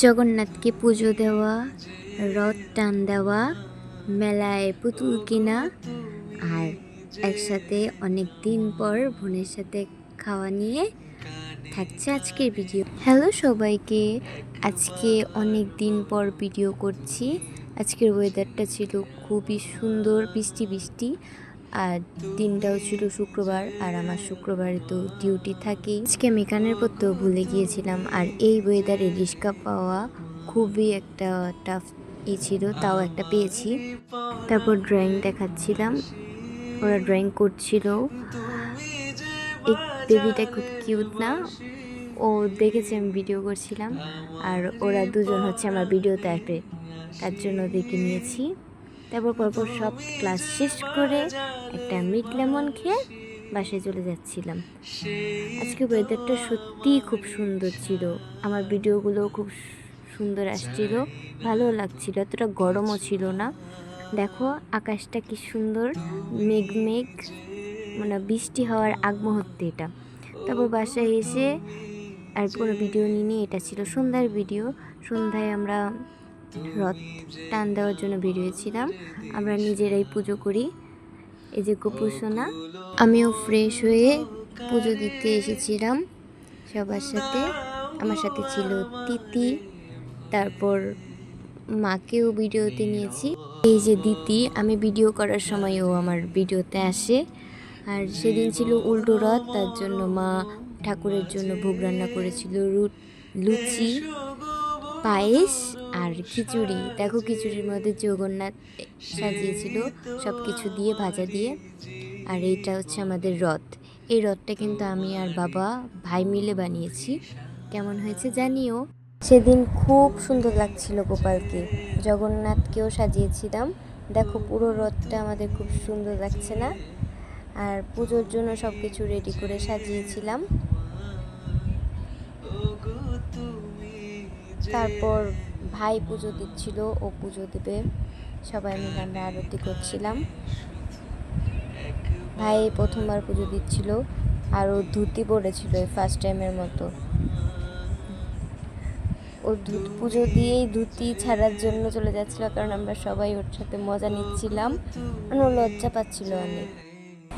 জগন্নাথকে পুজো দেওয়া, রথ টান দেওয়া, মেলায় পুতুল কিনা আর একসাথে অনেক দিন পর বোনের সাথে খাওয়া নিয়ে থাকছে আজকের ভিডিও। হ্যালো সবাইকে, আজকে অনেক দিন পর ভিডিও করছি। আজকের ওয়েদারটা ছিল খুবই সুন্দর, বৃষ্টি বৃষ্টি, আর দিনটাও ছিল শুক্রবার, আর আমার শুক্রবারে তো ডিউটি থাকেই। আজকে আমি কানের পরতেও ভুলে গিয়েছিলাম, আর এই ওয়েদারে রিক্সা পাওয়া খুবই একটা টাফ ছিল, তাও একটা পেয়েছি। তারপর ড্রয়িং দেখাচ্ছিলাম, ওরা ড্রয়িং করছিল। এই বেবিটা খুব কিউট না? ও দেখেছে আমি ভিডিও করছিলাম, আর ওরা দুজন হচ্ছে আমার ভিডিওতে আসবে, তার জন্য ওদেরকে নিয়েছি। তারপর পরপর সব ক্লাস শেষ করে একটা মিট লেমন খেয়ে বাসায় চলে যাচ্ছিলাম। আজকে ওয়েদারটা সত্যিই খুব সুন্দর ছিল, আমার ভিডিওগুলো খুব সুন্দর আসছিল, ভালো লাগছিল, এতটা গরমও ছিল না। দেখো আকাশটা কি সুন্দর, মেঘ মেঘ, মানে বৃষ্টি হওয়ার আগ মুহূর্তে এটা। তারপর বাসায় এসে আর কোনো ভিডিও নিইনি, এটা ছিল সন্ধ্যার ভিডিও। সন্ধ্যায় আমরা রথ টান দেওয়ার জন্য বেরিয়েছিলাম, আমরা নিজেরাই পুজো করি। এই যে গোপুসোনা, আমিও ফ্রেশ হয়ে পুজো দিতে এসেছিলাম সবার সাথে। আমার সাথে ছিল তিতি, তারপর মাকেও ভিডিওতে নিয়েছি। এই যে দিতি, আমি ভিডিও করার সময়ও আমার ভিডিওতে আসে। আর সেদিন ছিল উল্টো রথ, তার জন্য মা ঠাকুরের জন্য ভোগ রান্না করেছিল, লুচি, পায়েস আর খিচুড়ি। দেখো খিচুড়ির মধ্যে জগন্নাথ সাজিয়েছিল সব কিছু দিয়ে, ভাজা দিয়ে। আর এইটা হচ্ছে আমাদের রথ। এই রথটা কিন্তু আমি আর বাবা ভাই মিলে বানিয়েছি। কেমন হয়েছে জানিও। সেদিন খুব সুন্দর লাগছিল গোপালকে, জগন্নাথকেও সাজিয়েছিলাম। দেখো পুরো রথটা আমাদের খুব সুন্দর লাগছে না? আর পুজোর জন্য সব কিছু রেডি করে সাজিয়েছিলাম। তারপর ভাই পুজো দিচ্ছিল, ও পুজো দেবে, সবাই মিলে আমরা আরতি করছিলাম। ভাই প্রথমবার পুজো দিচ্ছিল, আর ও ধুতি পরেছিল ফার্স্ট টাইমের মতো। ও পুজো দিয়েই ধুতি ছাড়ার জন্য চলে যাচ্ছিল, কারণ আমরা সবাই ওর সাথে মজা নিচ্ছিলাম, ও লজ্জা পাচ্ছিল অনেক।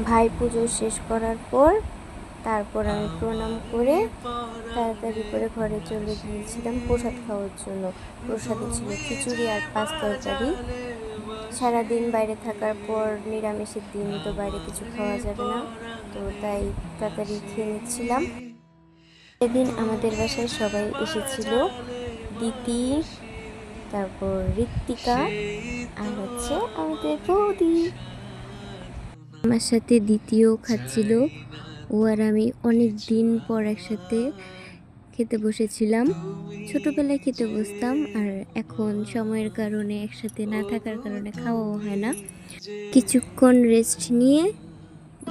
ভাই পুজো শেষ করার পর তারপর আমি প্রণাম করে তাড়াতাড়ি করে ঘরে চলে গিয়েছিলাম প্রসাদ খাওয়ার জন্য। প্রসাদে ছিল খিচুড়ি আর 5 তরকারি। সারাদিন বাইরে থাকার পর নিরামিষের দিন তো বাইরে কিছু খাওয়া যাবে না, তো তাই তাড়াতাড়ি খেয়ে নিচ্ছিলাম। সেদিন আমাদের বাসায় সবাই এসেছিল, দিদি, তারপর ঋত্বিকা, আর হচ্ছে আমাদের বৌদি। আমার সাথে দ্বিতীয় খাচ্ছিল, ও আর আমি অনেক দিন পর একসাথে খেতে বসেছিলাম। ছোটোবেলায় খেতে বসতাম, আর এখন সময়ের কারণে একসাথে না থাকার কারণে খাওয়াও হয় না। কিছুক্ষণ রেস্ট নিয়ে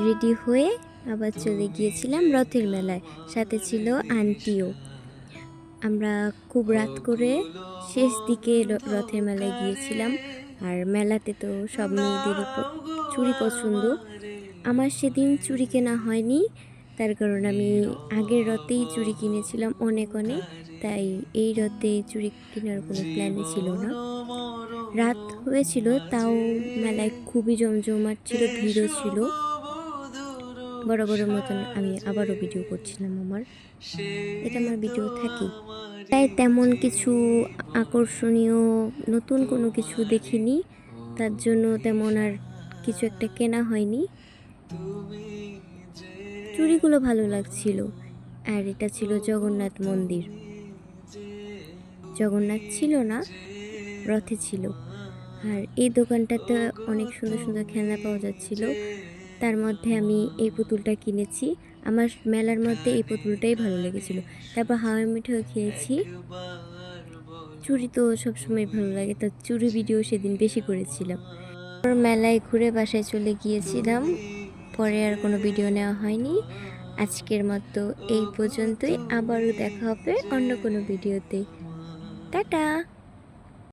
রেডি হয়ে আবার চলে গিয়েছিলাম রথের মেলায়, সাথে ছিল আন্টিও। আমরা খুব রাত করে শেষ দিকে রথের মেলায় গিয়েছিলাম। আর মেলাতে তো সব মেয়েদেরই চুড়ি পছন্দ। আমার সেদিন চুড়ি কেনা হয়নি, তার কারণ আমি আগের রথেই চুড়ি কিনেছিলাম অনেক অনেক, তাই এই রথে চুড়ি কেনার কোনো প্ল্যানই ছিল না। রাত হয়েছিল, তাও মেলায় খুবই জমজমাট ছিল, ভিড়ও ছিল। বরাবরের মতন আমি আবারও ভিডিও করছিলাম আমার, এটা আমার ভিডিও থাকি, তাই তেমন কিছু আকর্ষণীয় নতুন কোনো কিছু দেখিনি, তার জন্য তেমন আর কিছু একটা কেনা হয়নি। চুড়িগুলো ভালো লাগছিল। আর এটা ছিল জগন্নাথ মন্দির, জগন্নাথ ছিল না, রথে ছিল। আর এই দোকানটাতে অনেক সুন্দর সুন্দর খেলনা পাওয়া যাচ্ছিল, তার মধ্যে আমি এই পুতুলটা কিনেছি। আমার মেলার মধ্যে এই পুতুলটাই ভালো লেগেছিল। তারপর হাওয়াই মিঠাইও খেয়েছি। চুড়ি তো সবসময় ভালো লাগে, তো চুড়ি ভিডিও সেদিন বেশি করেছিলাম। মেলায় ঘুরে বাসায় চলে গিয়েছিলাম, পরে আর কোনো ভিডিও নেওয়া হয়নি। আজকের মতো এই পর্যন্তই, আবারও দেখা হবে অন্য কোনো ভিডিওতে। টাটা।